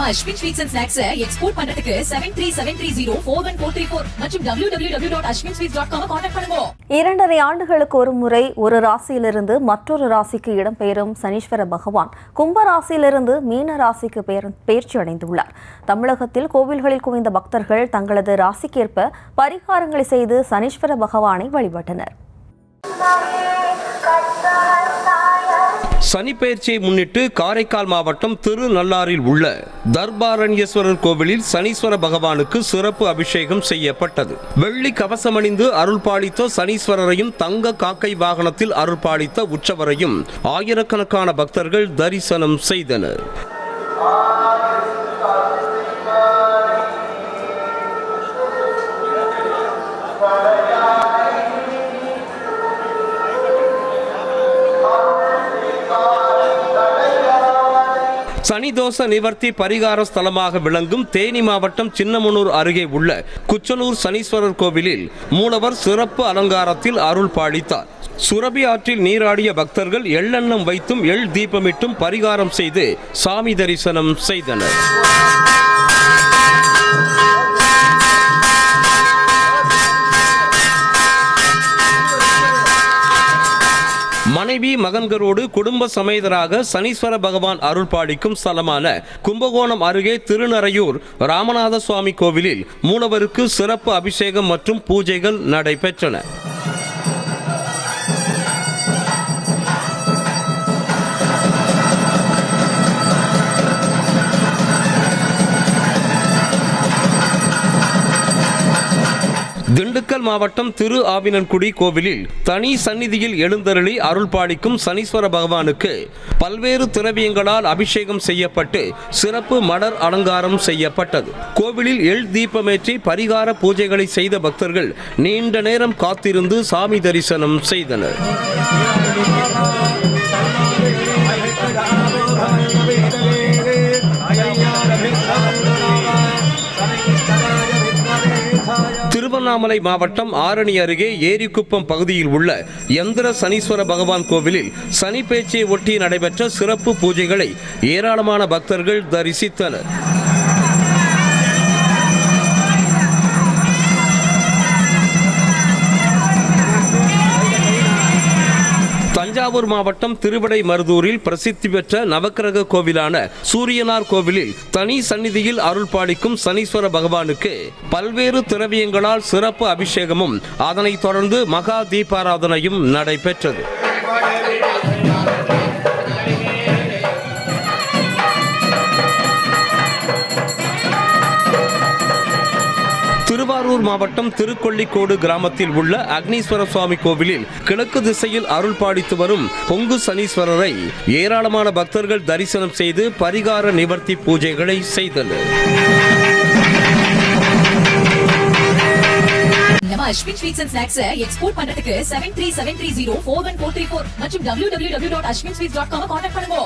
நம்ம Ashwin sweets and snacks export பண்றதுக்கு 7373041434 மற்றும் www.ashwinsweets.com கான்டாக்ட் பண்ணுங்க. 2.5 ஆண்டுகளுக்கு ஒரு முறை ஒரு ராசியிலிருந்து மற்றொரு ராசிக்கு இடம்பெயரும் சனீஸ்வர பகவான் கும்ப ராசியிலிருந்து மீன ராசிக்கு பெயர்ச்சி அடைந்துள்ளார். தமிழகத்தில் கோவில்களில் குவிந்த பக்தர்கள் தங்களது ராசிக்கேற்ப பரிகாரங்களை செய்து சனீஸ்வர பகவானை வழிபட்டனர். சனிப்பெயர்ச்சியை முன்னிட்டு காரைக்கால் மாவட்டம் திருநள்ளாறில் உள்ள தர்பாரண்யேஸ்வரர் கோவிலில் சனீஸ்வர பகவானுக்கு சிறப்பு அபிஷேகம் செய்யப்பட்டது. வெள்ளி கவசமணிந்து அருள்பாலித்த சனீஸ்வரரையும் தங்க காக்கை வாகனத்தில் அருள்பாலித்த உற்சவரையும் ஆயிரக்கணக்கான பக்தர்கள் தரிசனம் செய்தனர். சனிதோஷ நிவர்த்தி பரிகார ஸ்தலமாக விளங்கும் தேனி மாவட்டம் சின்னமனூர் அருகே உள்ள குச்சனூர் சனீஸ்வரர் கோவிலில் மூலவர் சிறப்பு அலங்காரத்தில் அருள் பாலித்தார். சுரபி ஆற்றில் நீராடிய பக்தர்கள் எள்ளெண்ணம் வைத்தும் எள் தீபமிட்டும் பரிகாரம் செய்து சாமி தரிசனம் செய்தனர். மனைவி மகன்களோடு குடும்ப சமேதராக சனீஸ்வர பகவான் அருள் பாலிக்கும் ஸ்தலமான கும்பகோணம் அருகே திருநறையூர் ராமநாத சுவாமி கோவிலில் மூலவருக்கு சிறப்பு அபிஷேகம் மற்றும் பூஜைகள் நடைபெற்றன. திண்டுக்கல் மாவட்டம் திரு ஆவினன்குடி கோவிலில் தனி சந்நிதியில் எழுந்தருளி அருள் பாலிக்கும் சனீஸ்வர பகவானுக்கு பல்வேறு திரவியங்களால் அபிஷேகம் செய்யப்பட்டு சிறப்பு மலர் அலங்காரம் செய்யப்பட்டது. கோவிலில் எள் தீபமேற்றி பரிகார பூஜைகளை செய்த பக்தர்கள் நீண்ட நேரம் காத்திருந்து சாமி தரிசனம் செய்தனர். திருவண்ணாமலை மாவட்டம் ஆரணி அருகே ஏரிக்குப்பம் பகுதியில் உள்ள யந்திர சனீஸ்வர பகவான் கோவிலில் சனி பேச்சை ஒட்டி நடைபெற்ற சிறப்பு பூஜைகளை ஏராளமான பக்தர்கள் தரிசித்தனர். தஞ்சாவூர் மாவட்டம் திருவிடைமருதூரில் பிரசித்தி பெற்ற நவக்கிரக கோவிலான சூரியனார் கோவிலில் தனி சந்நிதியில் அருள் பாலிக்கும் சனீஸ்வர பகவானுக்கு பல்வேறு திரவியங்களால் சிறப்பு அபிஷேகமும் அதனைத் தொடர்ந்து மகா தீபாராதனையும் நடைபெற்றது. திருவாரூர் மாவட்டம் திருக்கொள்ளிக்கோடு கிராமத்தில் உள்ள அக்னீஸ்வர சுவாமி கோவிலில் கிழக்கு திசையில் அருள் பாலித்து வரும் பொங்கு சனீஸ்வரரை ஏராளமான பக்தர்கள் தரிசனம் செய்து பரிகார நிவர்த்தி பூஜைகளை செய்தனர். நம்ம Ashwin sweets and snacks export பண்றதுக்கு 7373041434 மற்றும் www.ashwinsweets.com கான்டாக்ட் பண்ணுங்க.